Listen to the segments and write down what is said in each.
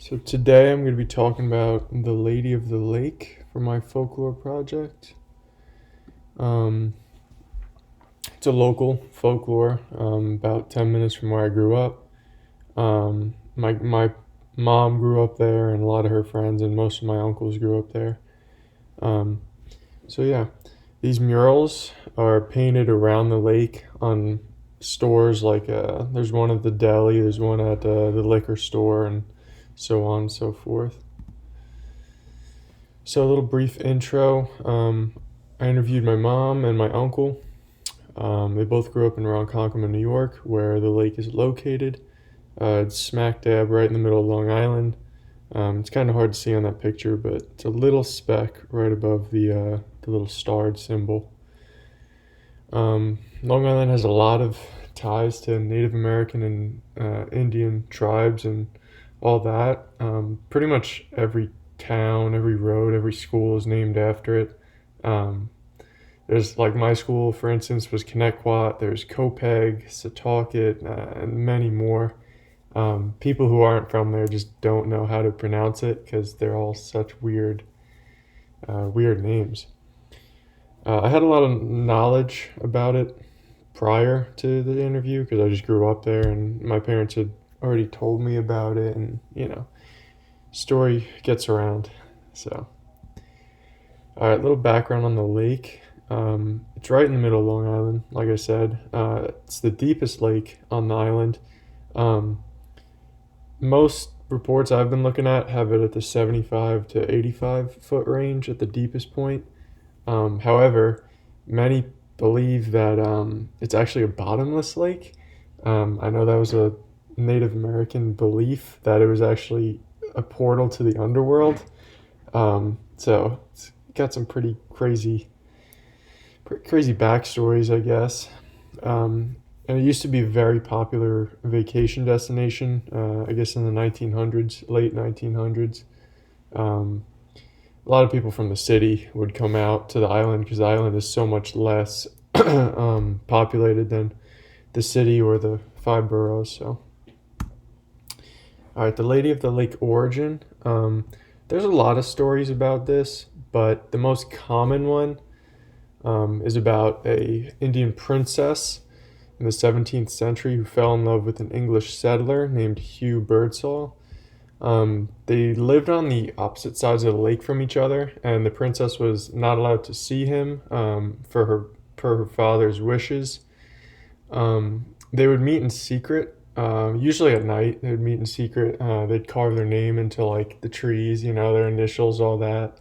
So today I'm going to be talking about the Lady of the Lake for my folklore project. Um, it's a local folklore, about 10 minutes from where I grew up. My mom grew up there, and a lot of her friends and most of my uncles grew up there. Um, so yeah, these murals are painted around the lake on stores like there's one at the deli, there's one at the liquor store, and so on and so forth. So, a little brief intro. I interviewed my mom and my uncle. They both grew up in Ronkonkoma, New York, where the lake is located. It's smack dab right in the middle of Long Island. It's kind of hard to see on that picture, but it's a little speck right above the little starred symbol. Long Island has a lot of ties to Native American and Indian tribes and all that. Pretty much every town, every road, every school is named after it. Um, there's like my school, for instance, was Connecticut. There's Copeg, Setauket, and many more. People who aren't from there just don't know how to pronounce it because they're all such weird names. I had a lot of knowledge about it prior to the interview because I just grew up there and my parents had already told me about it, and story gets around. So, all right, little background on the lake. It's right in the middle of Long Island, like I said. It's the deepest lake on the island. Um, Most reports I've been looking at have it at the 75 to 85 foot range at the deepest point. However, many believe that it's actually a bottomless lake. I know that was a Native American belief that it was actually a portal to the underworld. So it's got some pretty crazy backstories, I guess. And it used to be a very popular vacation destination, I guess in the 1900s, late 1900s. Um, a lot of people from the city would come out to the island because the island is so much less populated than the city or the five boroughs. So, all right, the Lady of the Lake origin. There's a lot of stories about this, but the most common one is about a Indian princess in the 17th century who fell in love with an English settler named Hugh Birdsall. They lived on the opposite sides of the lake from each other, and the princess was not allowed to see him per her father's wishes. They would meet in secret. Usually at night, they would meet in secret. They'd carve their name into like the trees, their initials, all that.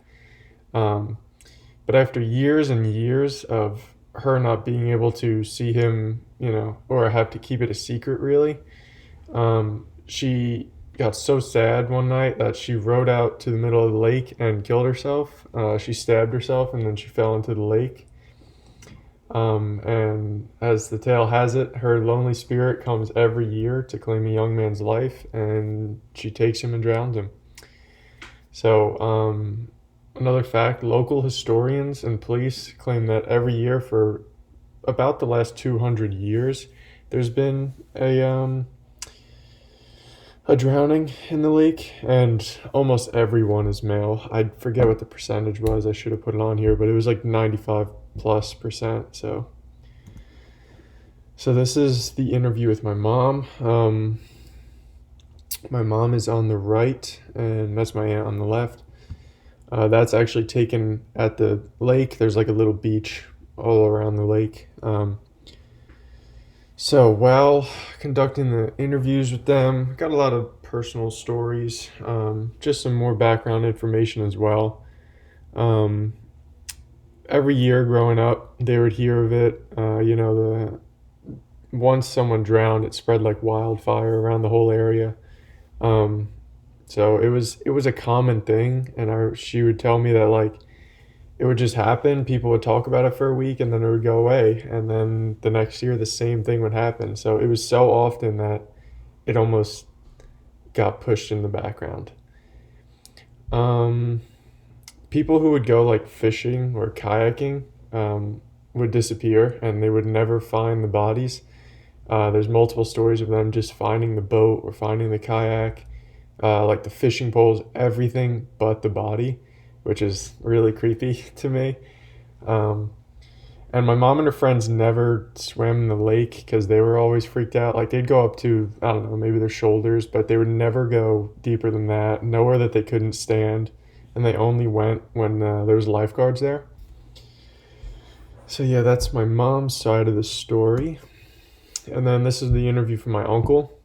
Um, but after years and years of her not being able to see him, or have to keep it a secret, really, she got so sad one night that she rode out to the middle of the lake and killed herself. She stabbed herself and then she fell into the lake. And as the tale has it, her lonely spirit comes every year to claim a young man's life, and she takes him and drowns him. So, another fact, local historians and police claim that every year for about the last 200 years, there's been a drowning in the lake, and almost everyone is male. I forget what the percentage was. I should have put it on here, but it was like 95 plus percent. So this is the interview with my mom. My mom is on the right, and that's my aunt on the left. That's actually taken at the lake. There's like a little beach all around the lake. So while conducting the interviews with them, got a lot of personal stories, just some more background information as well. Um, every year growing up, they would hear of it. The once someone drowned, it spread like wildfire around the whole area. Um, so it was a common thing, and she would tell me that like it would just happen. People would talk about it for a week, and then it would go away, and then the next year the same thing would happen. So it was so often that it almost got pushed in the background. Um, People who would go like fishing or kayaking would disappear, and they would never find the bodies. There's multiple stories of them just finding the boat or finding the kayak, like the fishing poles, everything but the body, which is really creepy to me. Um, and my mom and her friends never swam in the lake because they were always freaked out. Like they'd go up to, I don't know, maybe their shoulders, but they would never go deeper than that, nowhere that they couldn't stand. And they only went when there was lifeguards there. So yeah, that's my mom's side of the story. And then this is the interview from my uncle.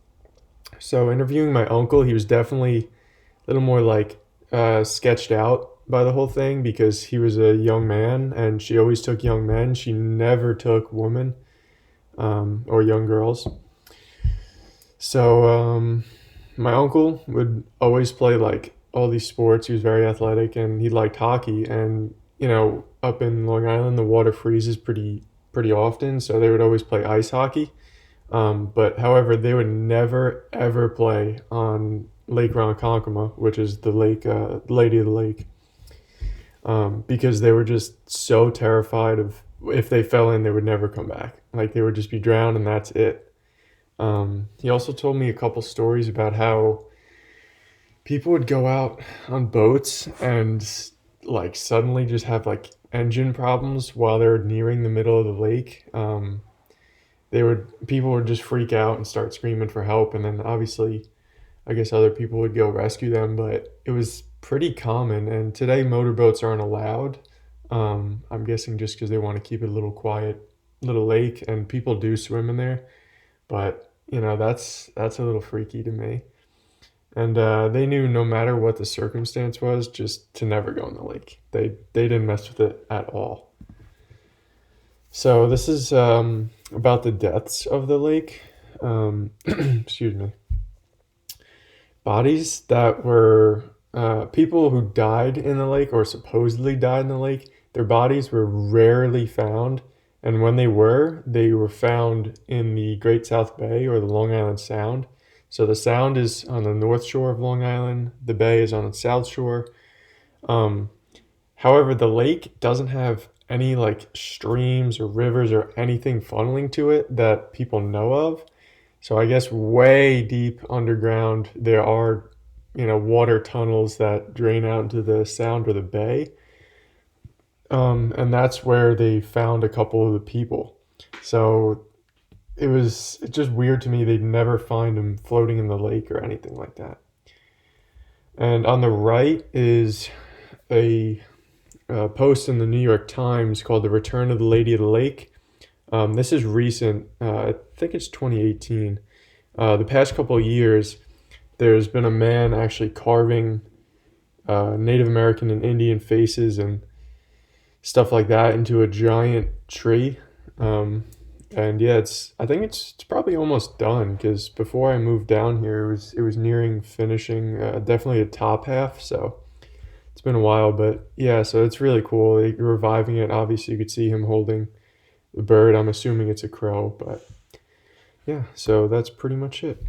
So interviewing my uncle, he was definitely a little more like sketched out by the whole thing because he was a young man and she always took young men. She never took women or young girls. So my uncle would always play like all these sports. He was very athletic and he liked hockey. And up in Long Island, the water freezes pretty often, so they would always play ice hockey. But however, they would never ever play on Lake Ronkonkoma, which is the lake, Lady of the Lake, because they were just so terrified of if they fell in, they would never come back. Like they would just be drowned, and that's it. He also told me a couple stories about how people would go out on boats and like suddenly just have like engine problems while they're nearing the middle of the lake. They would People would just freak out and start screaming for help, and then obviously I guess other people would go rescue them, but it was pretty common. And today motorboats aren't allowed. I'm guessing just because they want to keep it a little quiet, little lake, and people do swim in there. But that's a little freaky to me. And they knew no matter what the circumstance was, just to never go in the lake. They didn't mess with it at all. So this is about the deaths of the lake. Excuse me. Bodies that were people who died in the lake or supposedly died in the lake. Their bodies were rarely found, and when they were found in the Great South Bay or the Long Island Sound. So the Sound is on the north shore of Long Island. The Bay is on the south shore. Um, However, the lake doesn't have any like streams or rivers or anything funneling to it that people know of. So I guess way deep underground there are, water tunnels that drain out into the Sound or the Bay. And that's where they found a couple of the people. So it's just weird to me they'd never find them floating in the lake or anything like that. And on the right is a post in the New York Times called "The Return of the Lady of the Lake." This is recent. I think it's 2018. The past couple of years, there's been a man actually carving Native American and Indian faces and stuff like that into a giant tree. And yeah, I think it's probably almost done because before I moved down here, it was nearing finishing. Definitely the top half, so it's been a while, but yeah, so it's really cool. They reviving it. Obviously, you could see him holding the bird. I'm assuming it's a crow, but yeah, so that's pretty much it.